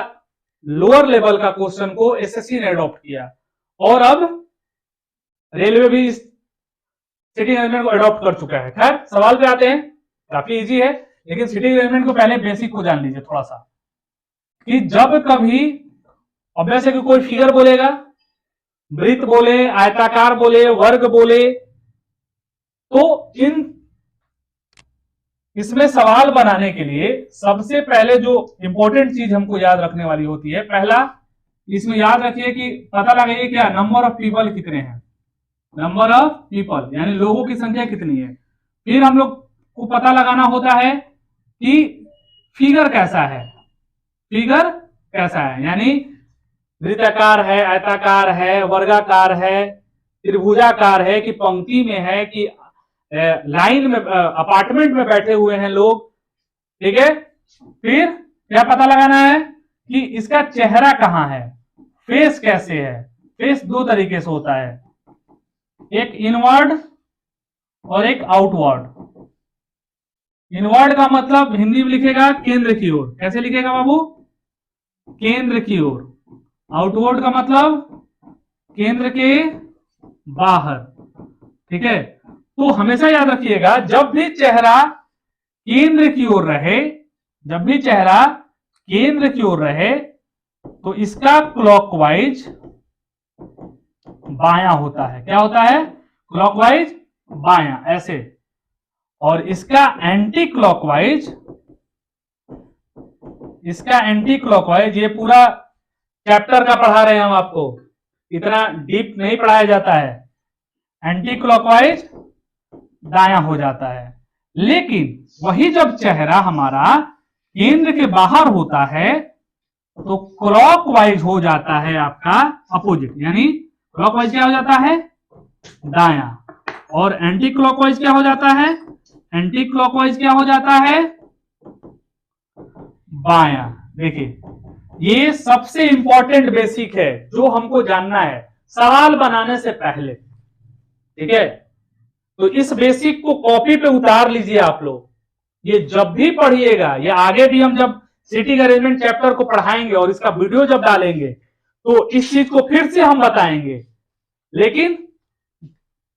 लोअर लेवल का क्वेश्चन को SSC ने अडॉप्ट किया, और अब रेलवे भी इस सीटिंग अरेंजमेंट को अडॉप्ट कर चुका है। खैर सवाल पे आते हैं, काफी इजी है, लेकिन सीटिंग अरेंजमेंट को पहले बेसिक को जान लीजिए थोड़ा सा, कि जब कभी ऑब्वियस है कि कोई फिगर बोलेगा, वृत्त बोले, आयताकार बोले, वर्ग बोले, तो इसमें सवाल बनाने के लिए सबसे पहले जो इंपॉर्टेंट चीज हमको याद रखने वाली होती है, पहला इसमें याद रखिए कि पता लगाइए क्या, नंबर ऑफ पीपल कितने हैं, नंबर ऑफ पीपल यानी लोगों की संख्या कितनी है। फिर हम लोग को पता लगाना होता है कि फिगर कैसा है, फिगर कैसा है, यानी वृत्ताकार है, आयताकार है, वर्गाकार है, त्रिभुजाकार है, कि पंक्ति में है, कि लाइन में, अपार्टमेंट में बैठे हुए हैं लोग। ठीक है, फिर क्या पता लगाना है कि इसका चेहरा कहां है, फेस कैसे है। फेस दो तरीके से होता है, एक इनवर्ड और एक आउटवर्ड। इनवर्ड का मतलब हिंदी में लिखेगा केंद्र की ओर, कैसे लिखेगा बाबू, केंद्र की ओर। आउटवर्ड का मतलब केंद्र के बाहर। ठीक है, तो हमेशा याद रखिएगा जब भी चेहरा केंद्र की ओर रहे, जब भी चेहरा केंद्र की ओर रहे, तो इसका क्लॉकवाइज बायां होता है। क्या होता है, क्लॉकवाइज बायां, ऐसे। और इसका एंटी क्लॉकवाइज, इसका एंटी क्लॉकवाइज, ये पूरा चैप्टर का पढ़ा रहे हैं हम आपको, इतना डीप नहीं पढ़ाया जाता है। एंटी क्लॉकवाइज दायां हो जाता है। लेकिन वही जब चेहरा हमारा केंद्र के बाहर होता है तो क्लॉकवाइज हो जाता है आपका अपोजिट, यानी क्लॉकवाइज क्या हो जाता है, दायां। और एंटी क्लॉकवाइज क्या हो जाता है, एंटी क्लॉकवाइज क्या हो जाता है, बायां। देखिए ये सबसे इंपॉर्टेंट बेसिक है जो हमको जानना है सवाल बनाने से पहले, ठीक है। तो इस बेसिक को कॉपी पे उतार लीजिए आप लोग, ये जब भी पढ़िएगा, ये आगे भी हम जब सीटिंग अरेंजमेंट चैप्टर को पढ़ाएंगे और इसका वीडियो जब डालेंगे तो इस चीज को फिर से हम बताएंगे, लेकिन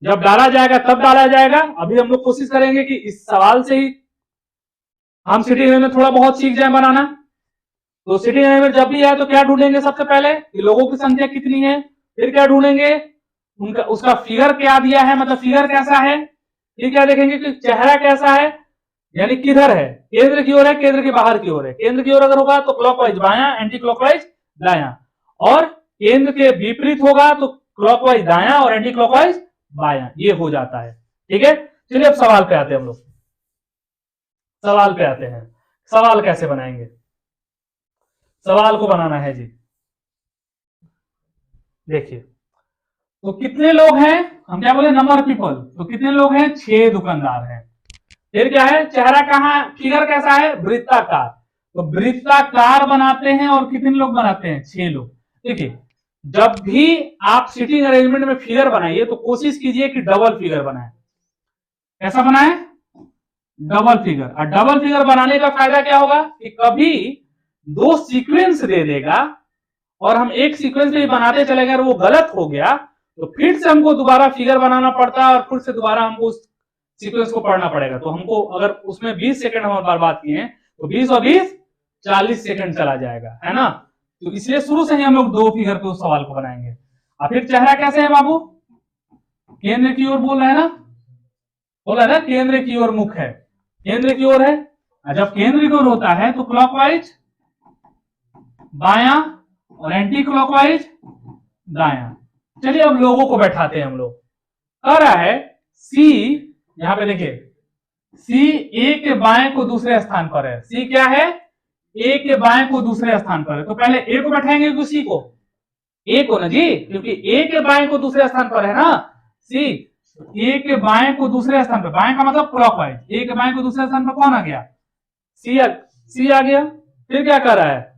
जब डाला जाएगा तब डाला जाएगा। अभी हम लोग कोशिश करेंगे कि इस सवाल से ही हम सीटिंग अरेंजमेंट थोड़ा बहुत सीख जाए बनाना। तो सीटिंग अरेंजमेंट जब भी है तो क्या ढूंढेंगे सबसे पहले कि लोगों की संख्या कितनी है, फिर क्या ढूंढेंगे उनका उसका फिगर क्या दिया है, मतलब फिगर कैसा है, फिर क्या देखेंगे कि चेहरा कैसा है, यानी किधर है, केंद्र की ओर है, केंद्र के बाहर की ओर है। केंद्र की ओर अगर होगा तो क्लॉकवाइज बायां, एंटी क्लॉकवाइज दायां, और केंद्र के विपरीत होगा तो क्लॉकवाइज दायां और एंटी क्लॉकवाइज बायां। ये हो जाता है, ठीक है। चलिए अब सवाल पे आते हैं हम लोग, सवाल पे आते हैं। सवाल कैसे बनाएंगे, सवाल को बनाना है जी। देखिए तो कितने लोग हैं, हम क्या बोले नंबर पीपल, तो कितने लोग हैं, 6 दुकानदार हैं। फिर क्या है, चेहरा कहां, फिगर कैसा है, वृत्ताकार, तो वृत्ताकार बनाते हैं और कितने लोग बनाते हैं, 6 लोग। देखिए जब भी आप सीटिंग अरेंजमेंट में फिगर बनाइए तो कोशिश कीजिए कि डबल फिगर बनाए। कैसा बनाए, डबल फिगर। और डबल फिगर बनाने का फायदा क्या होगा कि कभी 2 सीक्वेंस दे देगा और हम एक सीक्वेंस में ही बनाते चले गए और वो गलत हो गया तो फिर से हमको दोबारा फिगर बनाना पड़ता है और फिर से दोबारा हमको उस सीक्वेंस को पढ़ना पड़ेगा। तो हमको अगर उसमें 20 सेकंड हम बर्बाद किए हैं तो 20 और 20 40 सेकंड चला जाएगा, है ना। तो इसलिए शुरू से ही हम लोग 2 फिगर पे उस सवाल को बनाएंगे। और फिर चेहरा कैसे है बाबू, केंद्र की ओर बोल रहे हैं ना, बोला है ना, केंद्र की ओर मुख है, केंद्र की ओर है। जब केंद्र की ओर होता है तो क्लॉकवाइज बायां और एंटी क्लॉकवाइज दायां। चलिए अब लोगों को बैठाते हैं हम लोग। कह रहा है सी, यहां पे देखिए सी ए के बाएं को दूसरे स्थान पर है। सी क्या है, ए के बाएं को दूसरे स्थान पर है। तो पहले ए को बैठाएंगे कि सी को, ए को ना जी, क्योंकि ए के बाएं को दूसरे स्थान पर है ना सी। ए के बाएं को दूसरे स्थान पर, बाएं का मतलब क्लॉकवाइज, ए के बाएं को दूसरे स्थान पर कौन आ गया, सी आ गया। फिर क्या कर रहा है,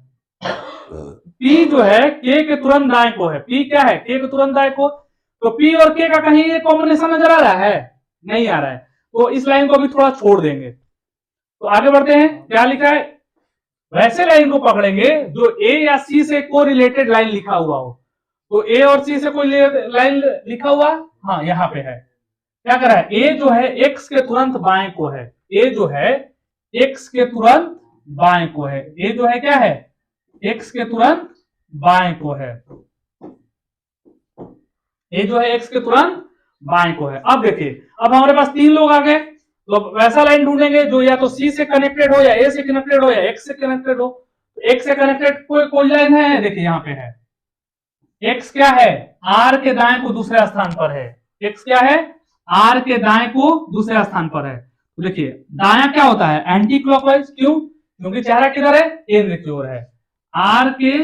पी जो है के के तुरंत दाएं को है, पी क्या है, के के तुरंत दाएं को। तो पी और के का कहीं ये कॉम्बिनेशन नजर आ रहा है, नहीं आ रहा है, तो इस लाइन को अभी थोड़ा छोड़ देंगे। तो आगे बढ़ते हैं, क्या लिखा है, वैसे लाइन को पकड़ेंगे जो ए या सी से को रिलेटेड लाइन लिखा हुआ हो। तो ए और सी से कोई लाइन लिखा हुआ, हाँ यहां पे है। क्या कर रहा है, ए जो है एक्स के तुरंत बाएं को है, ए जो है एक्स के तुरंत बाएं को है, ए जो है क्या है, एक्स के तुरंत बाएं को है, ए जो है एक्स के तुरंत बाएं को है। अब देखिए अब हमारे पास 3 लोग आ गए, तो वैसा लाइन ढूंढेंगे जो या तो सी से कनेक्टेड हो या ए से कनेक्टेड हो या एक्स से कनेक्टेड हो। तो एक्स से कनेक्टेड कोई लाइन है, देखिए यहां पे है, एक्स क्या है, आर के दाएं को दूसरे स्थान पर है, एक्स क्या है, आर के दाएं को दूसरे स्थान पर है। तो देखिए दायां क्या होता है, एंटी क्लॉकवाइज, क्यों, क्योंकि चेहरा किधर है, केंद्र की ओर है। आर के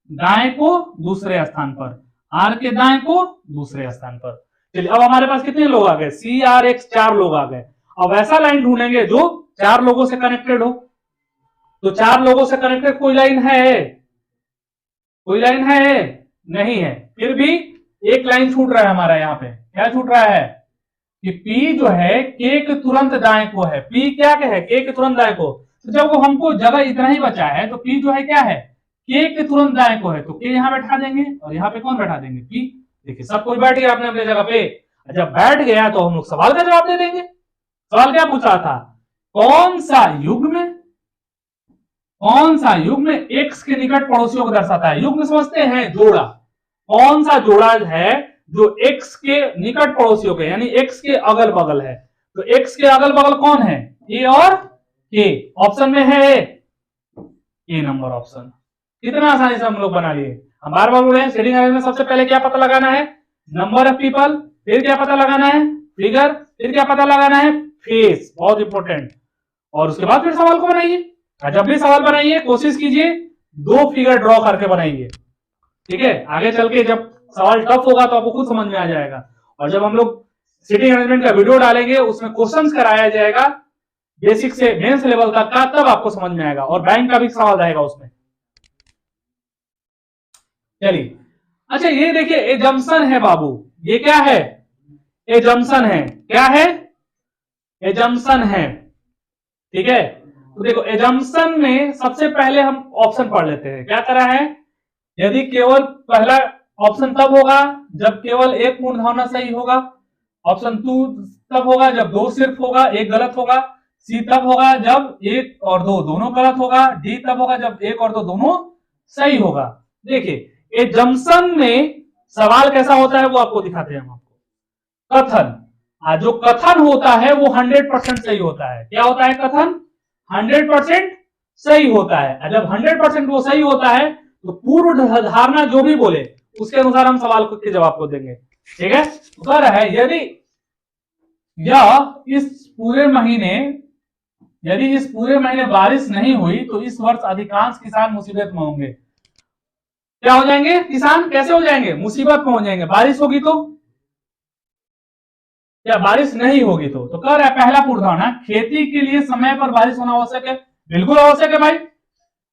दाएं को दूसरे स्थान पर, आर के दाएं को दूसरे स्थान पर। चलिए अब हमारे पास कितने लोग आ गए, सी आर एक्स 4 लोग आ गए। अब ऐसा लाइन ढूंढेंगे जो 4 लोगों से कनेक्टेड हो। तो 4 लोगों से कनेक्टेड कोई लाइन है, कोई लाइन है नहीं है, फिर भी एक लाइन छूट रहा है हमारा यहाँ पे। क्या छूट रहा है कि P जो है K के तुरंत दाएं को है, P क्या है, K के तुरंत दाएं को। तो जब वो हमको जगह इतना ही बचा है तो P जो है क्या है, K के तुरंत दाएं को है, तो K यहां बैठा देंगे और यहाँ पे कौन बैठा देंगे, P। देखिए सब कुछ बैठ गया अपने अपने जगह पे। जब बैठ गया तो हम लोग सवाल का जवाब दे देंगे। सवाल क्या पूछा था, कौन सा युग्म, कौन सा युग्म एक्स के निकट पड़ोसियों को दर्शाता है। युग्म समझते हैं, जोड़ा, कौन सा जोड़ा है जो एक्स के निकट पड़ोसियों के, यानी एक्स के अगल बगल है। तो एक्स के अगल बगल कौन है, ए और के। ऑप्शन में है ए नंबर ऑप्शन। कितना आसानी से हम लोग बना लिए। हम बार बार बोल रहे हैं सेटिंग अरेंजमेंट में सबसे पहले क्या पता लगाना है, नंबर ऑफ पीपल, फिर क्या पता लगाना है, फिगर, फिर क्या पता लगाना है, फेस, बहुत इंपॉर्टेंट। और उसके बाद फिर सवाल को बनाइए। जब भी सवाल बनाइए कोशिश कीजिए 2 फिगर ड्रॉ करके बनाइए, ठीक है। आगे चल के जब सवाल टफ होगा तो आपको खुद समझ में आ जाएगा। और जब हम लोग सिटिंग अरेंजमेंट का वीडियो डालेंगे उसमें क्वेश्चंस कराया जाएगा बेसिक से मेंस लेवल तक का, तब आपको समझ में आएगा, और बैंक का भी सवाल रहेगा उसमें। चलिए, अच्छा ये देखिए एजम्पशन है बाबू, ये क्या है? एजम्पशन है। क्या है? एजम्पशन है। ठीक है, तो देखो एजम्पशन में सबसे पहले हम ऑप्शन पढ़ लेते हैं। क्या करा है? यदि केवल पहला ऑप्शन तब होगा जब केवल एक पूर्ण धारणा सही होगा। ऑप्शन 2 तब होगा जब 2 सिर्फ होगा, एक गलत होगा। सी तब होगा जब 1 और 2 दोनों गलत होगा। डी तब होगा जब 1 और 2 दोनों सही होगा। देखिए एजम्पशन में सवाल कैसा होता है वो आपको दिखाते हैं हम आपको। कथन, जो कथन होता है वो 100% सही होता है। क्या होता है? कथन 100% सही होता है। जब 100% वो सही होता है तो पूर्व धारणा जो भी बोले उसके अनुसार हम सवाल के जवाब को देंगे। ठीक है, उत्तर है यदि इस पूरे महीने बारिश नहीं हुई तो इस वर्ष अधिकांश किसान मुसीबत में होंगे। क्या हो जाएंगे? किसान कैसे हो जाएंगे? मुसीबत में हो जाएंगे। बारिश होगी तो क्या? बारिश नहीं होगी तो कह रहा है पहला पूर्ण धारणा, खेती के लिए समय पर बारिश होना आवश्यक है। बिल्कुल आवश्यक है भाई।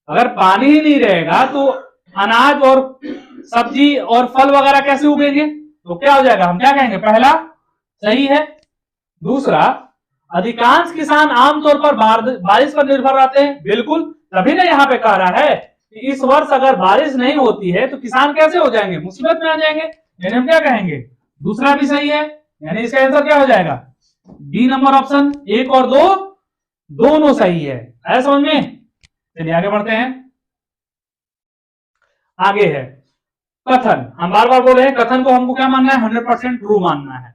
अगर पानी ही नहीं रहेगा तो अनाज और सब्जी और फल वगैरह कैसे उगेंगे? तो क्या हो जाएगा? हम क्या कहेंगे? पहला सही है। दूसरा, अधिकांश किसान आमतौर पर बारिश पर निर्भर रहते हैं। बिल्कुल, तभी ना यहाँ पे कह रहा है कि इस वर्ष अगर बारिश नहीं होती है तो किसान कैसे हो जाएंगे? मुसीबत में आ जाएंगे। यानी हम क्या कहेंगे? दूसरा भी सही है, यानी इसका आंसर क्या हो जाएगा? D number option. 1 और 2 दोनों सही है। आया समझ में? चलिए आगे बढ़ते हैं। आगे है कथन। हम बार बार बोल रहे हैं कथन को हमको क्या मानना है? 100% ट्रू मानना है।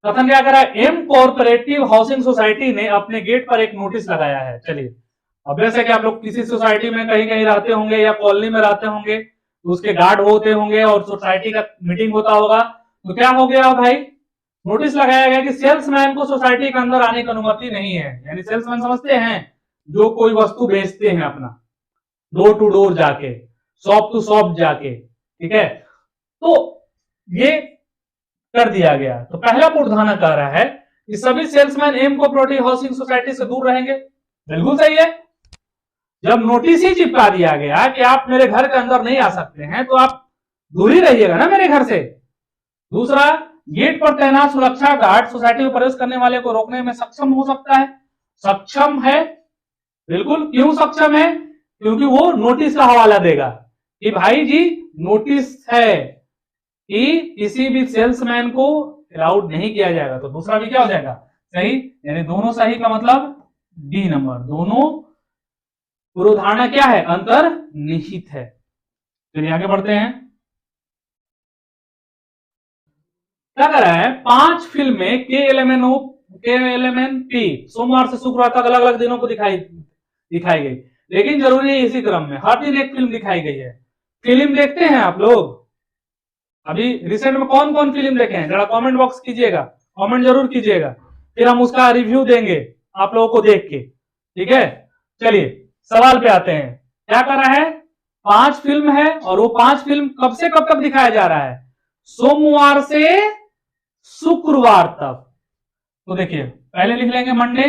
कथन क्या करा है? एम कोऑपरेटिव हाउसिंग सोसाइटी ने अपने गेट पर एक नोटिस लगाया है। चलिए, अब जैसे कि आप लोग किसी सोसाइटी में कहीं कहीं रहते होंगे या कॉलोनी में रहते होंगे तो उसके गार्ड होते होंगे और सोसाइटी का मीटिंग होता होगा। तो क्या हो गया भाई? नोटिस लगाया गया कि सेल्समैन को सोसाइटी के अंदर आने की अनुमति नहीं है। यानी सेल्समैन समझते हैं जो कोई वस्तु बेचते हैं अपना, डोर टू डोर जाके, शॉप टू शॉप जाके। ठीक है, तो ये कर दिया गया। तो पहला पूर्वधारणा कह रहा है कि सभी salesman M cooperative housing society से दूर रहेंगे। बिल्कुल सही है। जब नोटिस ही चिपका दिया गया कि आप मेरे घर के अंदर नहीं आ सकते हैं तो आप दूर ही रहिएगा ना मेरे घर से। दूसरा, गेट पर तैनात सुरक्षा गार्ड सोसाइटी में प्रवेश करने वाले को रोकने में सक्षम हो सकता है। सक्षम है, बिल्कुल। क्यों सक्षम है? क्योंकि वो नोटिस का हवाला देगा कि भाई जी नोटिस है कि किसी भी सेल्समैन को अलाउड नहीं किया जाएगा। तो दूसरा भी क्या हो जाएगा? सही। यानी दोनों सही का मतलब डी नंबर। दोनों पूर्वधारणा क्या है? अंतर्निहित है। चलिए आगे बढ़ते हैं। क्या कर रहा है? 5 फिल्में KLMNP सोमवार से शुक्रवार तक अलग अलग दिनों को दिखाई गई, लेकिन जरूरी है इसी क्रम में हर दिन एक फिल्म दिखाई गई है। फिल्म देखते हैं आप लोग? अभी रिसेंट में कौन कौन फिल्म देखे हैं? जरा कमेंट बॉक्स कीजिएगा, कमेंट जरूर कीजिएगा, फिर हम उसका रिव्यू देंगे आप लोगों को देख के। ठीक है, चलिए सवाल पे आते हैं। क्या कर रहा है? 5 फिल्म है और वो 5 फिल्म कब से कब तक दिखाया जा रहा है? सोमवार से शुक्रवार तक। तो देखिए पहले लिख लेंगे मंडे,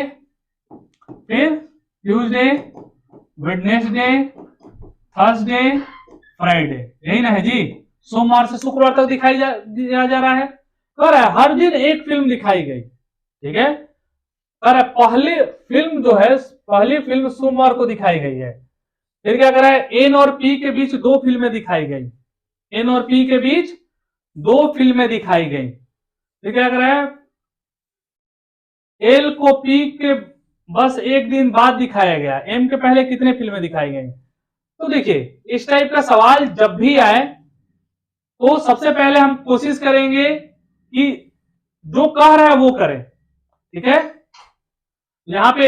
फिर ट्यूसडे, वेडनेसडे, थर्सडे, फ्राइडे। यही ना है जी? सोमवार से शुक्रवार तक दिखाई दिया जा रहा है। कह रहा है हर दिन एक फिल्म दिखाई गई। ठीक है, कह रहा है पहली फिल्म जो है, पहली फिल्म सोमवार को दिखाई गई है। फिर क्या कर रहा है? एन और पी के बीच 2 फिल्में दिखाई गई। एन और पी के बीच 2 फिल्में दिखाई गई। फिर क्या कर रहा है? एल को पी के बस एक दिन बाद दिखाया गया। एम के पहले कितने फिल्में दिखाई गई? तो देखिए इस टाइप का सवाल जब भी आए तो सबसे पहले हम कोशिश करेंगे कि जो कह रहा है वो करें। ठीक है, यहां पे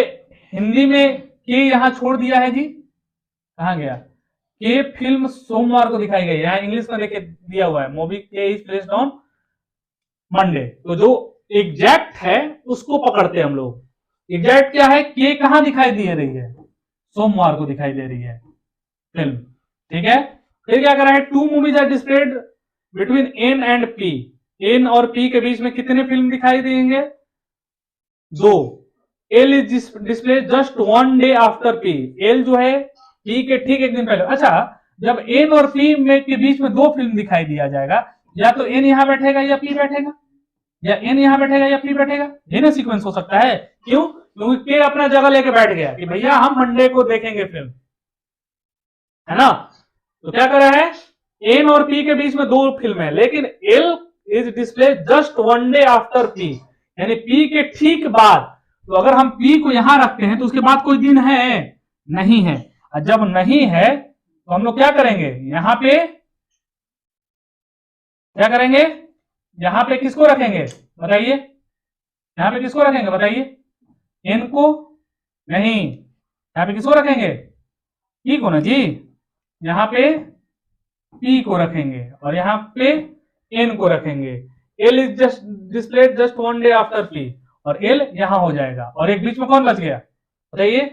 हिंदी में के यहां छोड़ दिया है जी, कहां गया? के फिल्म सोमवार को दिखाई गई है। इंग्लिश में देखे दिया हुआ है मूवी के इज प्लेस्ड ऑन मंडे। तो जो एग्जैक्ट है उसको पकड़ते हैं हम लोग। एग्जैक्ट क्या है? के कहां दिखाई दे रही है? सोमवार को दिखाई दे रही है फिल्म। ठीक है, फिर क्या कर रहा है? 2 movies are displayed between N and P. N और पी के बीच में कितने फिल्म दिखाई देंगे? 2। L is display just 1 day after P. L जो है पी के ठीक एक दिन पहले। अच्छा, जब एन और पी में के बीच में दो फिल्म दिखाई दिया जाएगा, या तो एन यहां बैठेगा या पी बैठेगा, या एन यहां बैठेगा या पी बैठेगा, ये ना सीक्वेंस हो सकता है। क्यों? क्योंकि के अपना जगह लेके बैठ गया कि भैया हम मंडे को देखेंगे फिल्म, है ना। तो क्या कर रहा है, एन और पी के बीच में दो फिल्म है, लेकिन L is display just 1 day after P, यानी पी के ठीक बाद। तो अगर हम पी को यहां रखते हैं तो उसके बाद कोई दिन है नहीं है, और जब नहीं है तो हम लोग क्या करेंगे, यहां पे क्या करेंगे, यहां पे किसको रखेंगे बताइए, यहां पे किसको रखेंगे बताइए, एन को नहीं, यहां पे किसको रखेंगे, पी को ना जी, यहां पे पी को रखेंगे और यहां पे एन को रखेंगे। L is just displayed just 1 day after P, और एल यहां हो जाएगा, और एक बीच में कौन बच गया बताइए,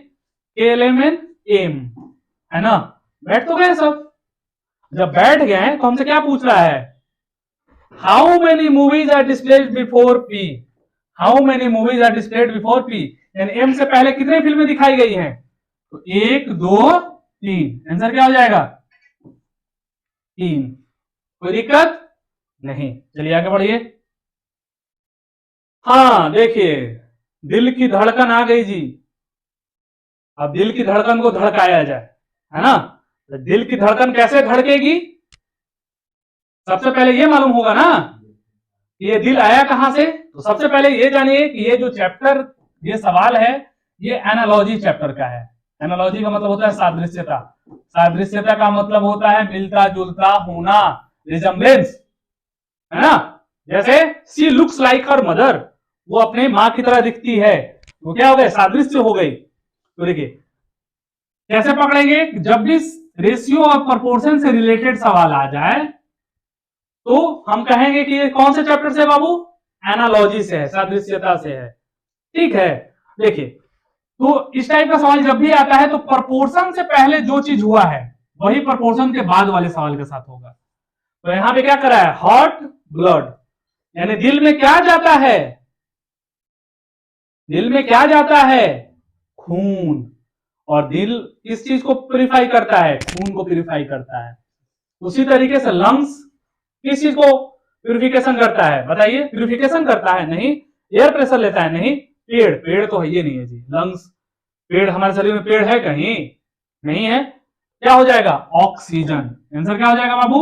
के एल एम एन एम, है ना। बैठ तो गए सब। जब बैठ गए तो हमसे क्या पूछ रहा है, how many movies are displayed before P, how many movies are displayed before P, यानी एम से पहले कितनी फिल्में दिखाई गई हैं, तो 1 2 3, आंसर क्या हो जाएगा 3। कोई दिक्कत नहीं, चलिए आगे बढ़िए। हाँ देखिए, दिल की धड़कन आ गई जी। अब दिल की धड़कन को धड़काया जाए, है ना। तो दिल की धड़कन कैसे धड़केगी, सबसे पहले ये मालूम होगा ना कि ये दिल आया कहां से। तो सबसे पहले ये जानिए कि ये जो चैप्टर, ये सवाल है, ये एनालॉजी चैप्टर का है। एनालॉजी का मतलब होता है सादृश्यता, सादृश्यता का मतलब होता है मिलता जुलता होना, रिजम्बलेंस, है ना। जैसे सी लुक्स लाइक हर मदर, वो अपने मां की तरह दिखती है, वो क्या हो गया, सादृश्य हो गई। तो देखिए कैसे पकड़ेंगे, जब भी रेशियो और प्रोपोर्शन से रिलेटेड सवाल आ जाए तो हम कहेंगे कि ये कौन से चैप्टर से बाबू, एनालॉजी से है, सादृश्यता से है, ठीक है। देखिए तो इस टाइप का सवाल जब भी आता है तो प्रोपोर्शन से पहले जो चीज हुआ है वही प्रोपोर्शन के बाद वाले सवाल के साथ होगा। तो यहां पे क्या करा है, हॉट ब्लड, यानी दिल में क्या जाता है, दिल में क्या जाता है, खून, और दिल किस चीज को प्यूरिफाई करता है, खून को प्यूरिफाई करता है। उसी तरीके से लंग्स किस चीज को प्यूरिफिकेशन करता है बताइए, प्यूरिफिकेशन करता है नहीं, एयर प्रेशर लेता है नहीं, पेड़, पेड़ तो है ये नहीं है जी, लंग्स, पेड़ हमारे शरीर में पेड़ है कहीं नहीं है, क्या हो जाएगा ऑक्सीजन, आंसर क्या हो जाएगा बाबू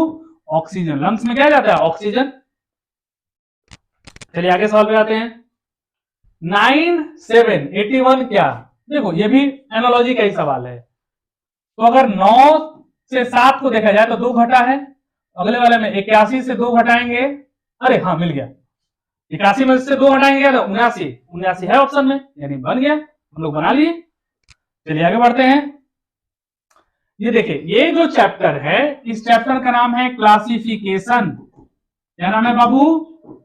ऑक्सीजन। लंग्स में क्या जाता है ऑक्सीजन। चलिए आगे सवाल पे आते हैं। 9 7 81 क्या, देखो ये भी एनालॉजी का ही सवाल है। तो अगर 9 से 7 को देखा जाए तो 2 घटा है, अगले वाले में 81 से 2 घटाएंगे, अरे हाँ मिल गया, 81 में से 2 हटाएंगे तो 79, 79 है ऑप्शन में, यानी बन गया, हम लोग बना लिए। चलिए आगे बढ़ते हैं। ये देखिए ये जो चैप्टर है, इस चैप्टर का नाम है क्लासिफिकेशन। क्या नाम है बाबू,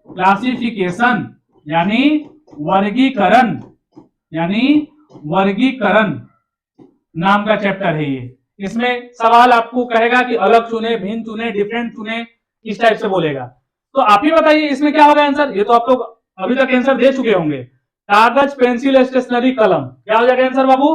क्लासिफिकेशन, यानी वर्गीकरण, यानी वर्गीकरण नाम का चैप्टर है ये। इसमें सवाल आपको कहेगा कि अलग चुने, भिन्न चुने, डिफरेंट चुने, इस टाइप से बोलेगा। तो आप ही बताइए इसमें क्या होगा आंसर, ये तो आप लोग अभी तक आंसर दे चुके होंगे। कागज, पेंसिल, स्टेशनरी, कलम, क्या हो जाएगा आंसर बाबू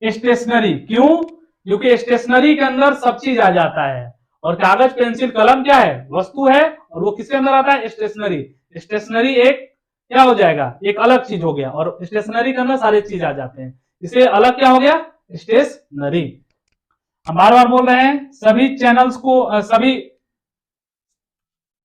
स्टेशनरी। क्यों, क्योंकि स्टेशनरी के अंदर सब चीज आ जाता है, और कागज, पेंसिल, कलम क्या है वस्तु है, और वो किसके अंदर आता है स्टेशनरी। स्टेशनरी एक क्या हो जाएगा, एक अलग चीज हो गया, और स्टेशनरी के अंदर सारे चीज आ जाते हैं, इसलिए अलग क्या हो गया स्टेशनरी। हम बार बार बोल रहे हैं सभी चैनल्स को, सभी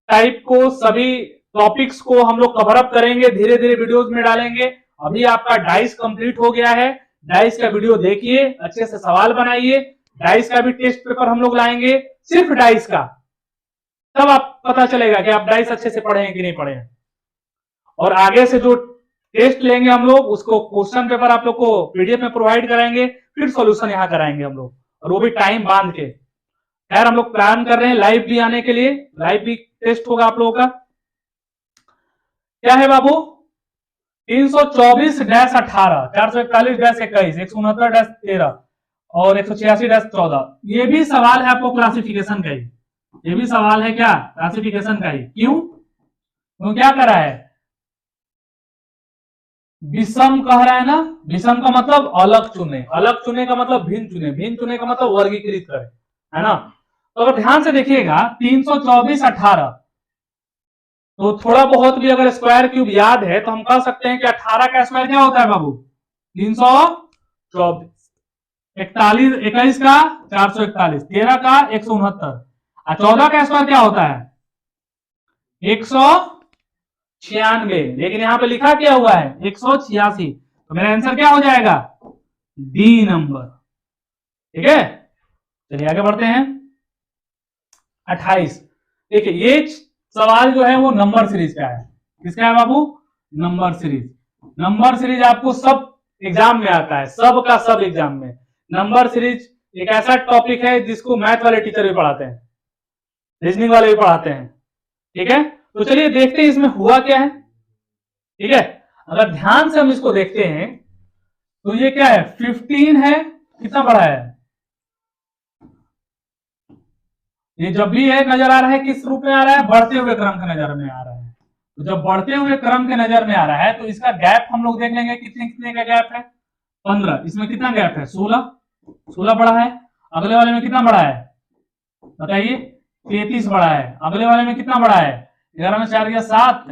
टाइप को, सभी टॉपिक्स को हम लोग कवर अप करेंगे, धीरे धीरे वीडियोस में डालेंगे। अभी आपका डाइस कंप्लीट हो गया है, डाइस का वीडियो देखिए, अच्छे से सवाल बनाइए, डाइस का भी टेस्ट पेपर हम लोग लाएंगे, सिर्फ डाइस का, तब आप पता चलेगा कि आप डाइस अच्छे से पढ़े हैं कि नहीं पढ़े हैं। और आगे से जो टेस्ट लेंगे हम लोग, उसको क्वेश्चन पेपर आप लोग को पीडीएफ में प्रोवाइड कराएंगे, फिर सॉल्यूशन यहां कराएंगे हम लोग, और वो भी टाइम बांध के। खैर हम लोग प्लान कर रहे हैं लाइव भी आने के लिए, लाइव भी टेस्ट होगा आप लोगों का। क्या है बाबू 324-18, 441-21, 169-13 और 186-14, ये भी सवाल है आपको क्लासिफिकेशन का ही, ये भी सवाल है क्या क्लासिफिकेशन का ही। क्यों, क्या करा है, विषम कह रहा है ना, विषम का मतलब अलग चुने, अलग चुने का मतलब भिन्न चुने, भिन्न चुने का मतलब वर्गीकृत करे, है ना। तो अगर ध्यान से देखिएगा 324 18, तो थोड़ा बहुत भी अगर स्क्वायर क्यूब याद है तो हम कह सकते हैं कि 18 का स्क्वायर क्या होता है बाबू, 324, 41 21 का 441, 13 का 169, और 14 का स्क्वायर क्या होता है 196, लेकिन यहां पे लिखा क्या हुआ है 186, तो मेरा आंसर क्या हो जाएगा डी नंबर। ठीक है, चलिए आगे बढ़ते हैं। 28, देखिए ये सवाल जो है वो नंबर सीरीज का है। किसका है बाबू, नंबर सीरीज। नंबर सीरीज आपको सब एग्जाम में आता है, सब का सब एग्जाम में। नंबर सीरीज एक ऐसा टॉपिक है जिसको मैथ वाले टीचर भी पढ़ाते हैं, रीजनिंग वाले भी पढ़ाते हैं। ठीक है, तो चलिए देखते हैं इसमें हुआ क्या है। ठीक है, अगर ध्यान से हम इसको देखते हैं तो ये क्या है 15 है, कितना बड़ा है ये, जब भी है नजर आ रहा है किस रूप में आ रहा है, बढ़ते हुए क्रम के नजर में आ रहा है। तो जब बढ़ते हुए क्रम के नजर में आ रहा है तो इसका गैप हम लोग देख लेंगे, कितने कितने का गैप है 15, इसमें कितना गैप है 16, 16 बड़ा है। अगले वाले में कितना बड़ा है बताइए 33 बड़ा है। अगले वाले में कितना बड़ा है 11 में 4 गया 7,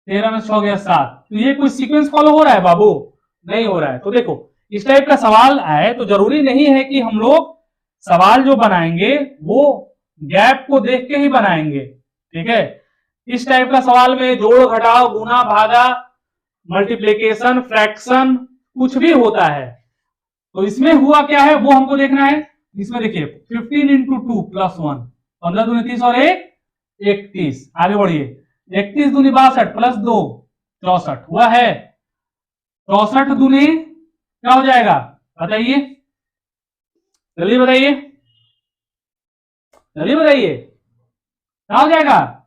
13 में 6 गया 7। तो ये कोई सीक्वेंस फॉलो हो रहा है बाबू, नहीं हो रहा है। तो देखो इस टाइप का सवाल आए तो जरूरी नहीं है कि हम लोग सवाल जो बनाएंगे वो गैप को देख के ही बनाएंगे। ठीक है, इस टाइप का सवाल में जोड़ घटाव गुना भागा मल्टीप्लीकेशन फ्रैक्शन कुछ भी होता है, तो इसमें हुआ क्या है वो हमको देखना है। इसमें देखिए 15 इंटू 2 प्लस 1, 15 दूनी 30 और 1 31। आगे बढ़िए 31 दूनी 62 प्लस 2 64 हुआ है। 64 दूनी क्या हो जाएगा बताइए, जल्दी बताइए, जल्दी बताइए क्या हो जाएगा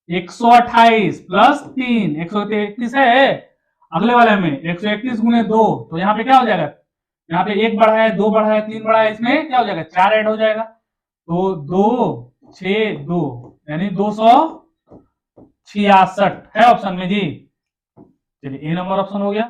128 प्लस 3 131 है। अगले वाले में 131 गुने 2, तो यहाँ पे क्या हो जाएगा, यहाँ पे 1 बढ़ा है 2 बढ़ा है 3 बढ़ा है, इसमें क्या हो जाएगा 4 ऐड हो जाएगा, तो 2 6 2 यानी 266 है ऑप्शन में जी। चलिए ए नंबर ऑप्शन हो गया।